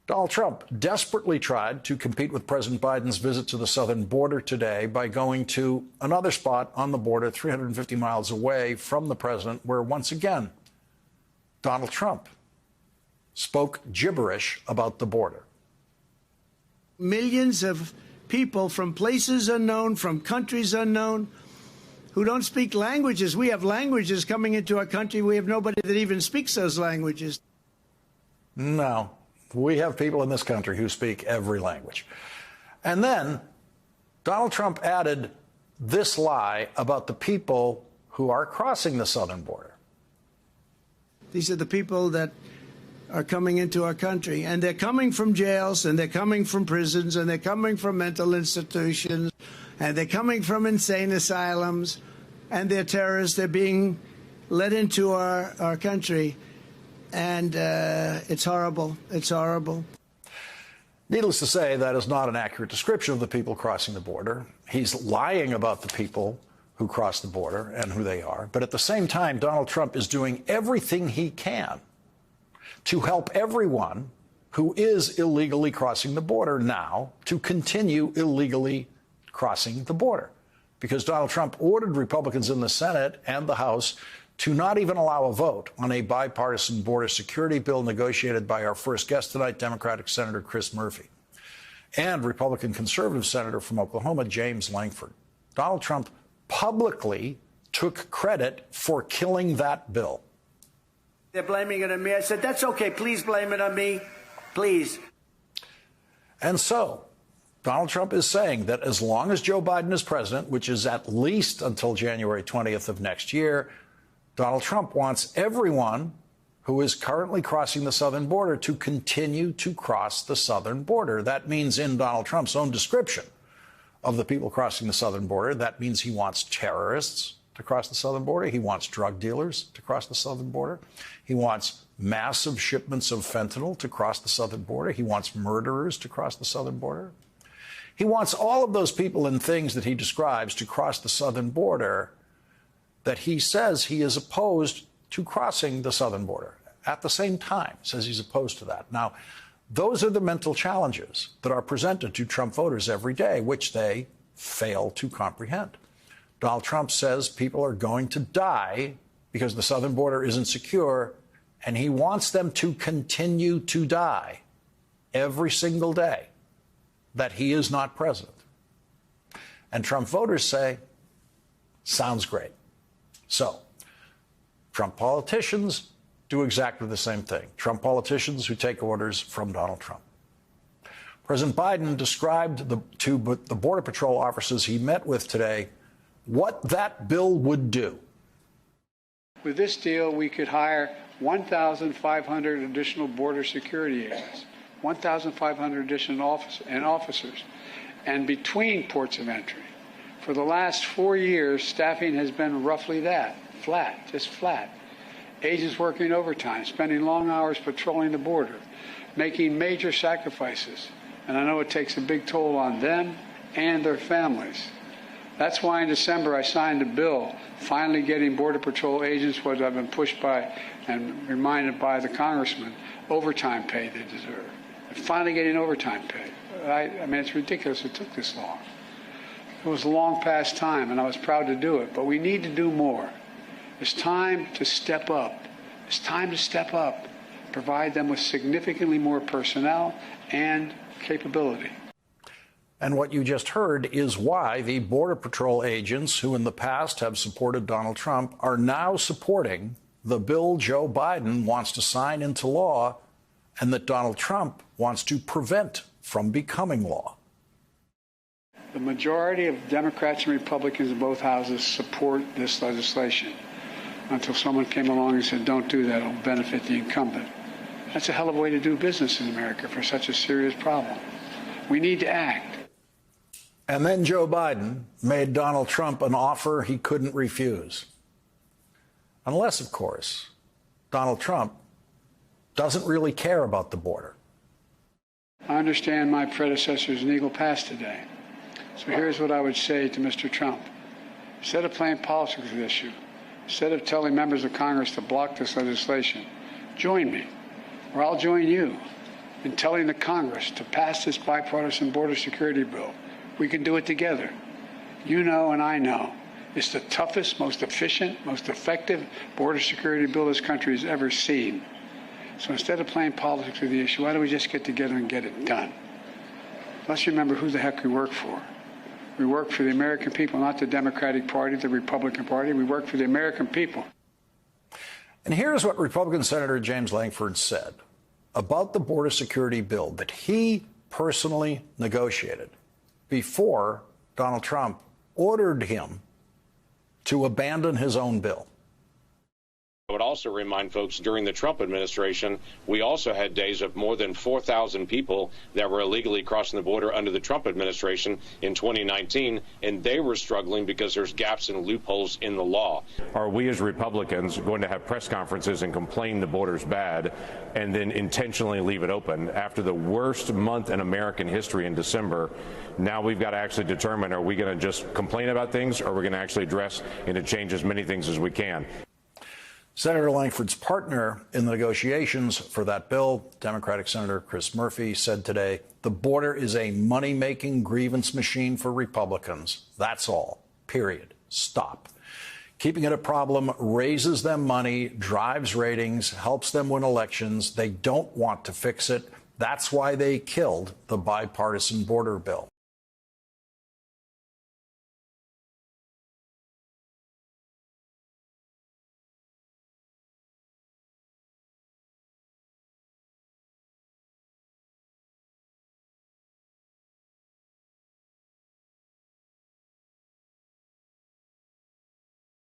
Donald Trump desperately tried to compete with President Biden's visit to the southern border today by going to another spot on the border 350 miles away from the president, where once again, Donald Trump spoke gibberish about the border. Millions of people from places unknown, from countries unknown, who don't speak languages. We have languages coming into our country. We have nobody that even speaks those languages. No, we have people in this country who speak every language. And then Donald Trump added this lie about the people who are crossing the southern border. These are the people that are coming into our country, and they're coming from jails, and they're coming from prisons, and they're coming from mental institutions, and they're coming from insane asylums, and they're terrorists. They're being let into our country, and it's horrible. It's horrible. Needless to say, that is not an accurate description of the people crossing the border. He's lying about the people who cross the border and who they are. But at the same time, Donald Trump is doing everything he can to help everyone who is illegally crossing the border now to continue illegally crossing the border. Because Donald Trump ordered Republicans in the Senate and the House to not even allow a vote on a bipartisan border security bill negotiated by our first guest tonight, Democratic Senator Chris Murphy, and Republican conservative senator from Oklahoma, James Lankford. Donald Trump publicly took credit for killing that bill. They're blaming it on me. I said, that's okay. Please blame it on me. Please. And so Donald Trump is saying that as long as Joe Biden is president, which is at least until January 20th of next year, Donald Trump wants everyone who is currently crossing the southern border to continue to cross the southern border. That means, in Donald Trump's own description of the people crossing the southern border, that means he wants terrorists to cross the southern border. He wants drug dealers to cross the southern border. He wants massive shipments of fentanyl to cross the southern border. He wants murderers to cross the southern border. He wants all of those people and things that he describes to cross the southern border that he says he is opposed to crossing the southern border. At the same time, says he's opposed to that. Now, those are the mental challenges that are presented to Trump voters every day, which they fail to comprehend. Donald Trump says people are going to die because the southern border isn't secure, and he wants them to continue to die every single day that he is not president. And Trump voters say, sounds great. So Trump politicians do exactly the same thing. Trump politicians who take orders from Donald Trump. President Biden described to the Border Patrol officers he met with today what that bill would do. With this deal, we could hire 1,500 additional border security agents, 1,500 additional officers, and between ports of entry. For the last 4 years, staffing has been roughly that, flat, just flat. Agents working overtime, spending long hours patrolling the border, making major sacrifices. And I know it takes a big toll on them and their families. That's why in December I signed a bill finally getting Border Patrol agents what I've been pushed by and reminded by the congressman, overtime pay they deserve. And finally getting overtime pay. I mean, it's ridiculous it took this long. It was a long past time, and I was proud to do it, but we need to do more. It's time to step up. It's time to step up, provide them with significantly more personnel and capability. And what you just heard is why the Border Patrol agents who in the past have supported Donald Trump are now supporting the bill Joe Biden wants to sign into law and that Donald Trump wants to prevent from becoming law. The majority of Democrats and Republicans in both houses support this legislation until someone came along and said, don't do that, it'll benefit the incumbent. That's a hell of a way to do business in America for such a serious problem. We need to act. And then Joe Biden made Donald Trump an offer he couldn't refuse. Unless, of course, Donald Trump doesn't really care about the border. I understand my predecessor's legal past today. So here's what I would say to Mr. Trump. Instead of playing politics with this issue, instead of telling members of Congress to block this legislation, join me, or I'll join you. in telling the Congress to pass this bipartisan border security bill. We can do it together. You know and I know it's the toughest, most efficient, most effective border security bill this country has ever seen. So instead of playing politics with the issue, why don't we just get together and get it done? Let's remember who the heck we work for. We work for the American people, not the Democratic Party, the Republican Party. We work for the American people. And here's what Republican Senator James Lankford said about the border security bill that he personally negotiated before Donald Trump ordered him to abandon his own bill. I would also remind folks during the Trump administration, we also had days of more than 4,000 people that were illegally crossing the border under the Trump administration in 2019, and they were struggling because there's gaps and loopholes in the law. Are we as Republicans going to have press conferences and complain the border's bad and then intentionally leave it open? After the worst month in American history in December, now we've got to actually determine, are we going to just complain about things, or are we going to actually address and to change as many things as we can? Senator Lankford's partner in the negotiations for that bill, Democratic Senator Chris Murphy, said today, the border is a money-making grievance machine for Republicans. That's all. Period. Stop. Keeping it a problem raises them money, drives ratings, helps them win elections. They don't want to fix it. That's why they killed the bipartisan border bill.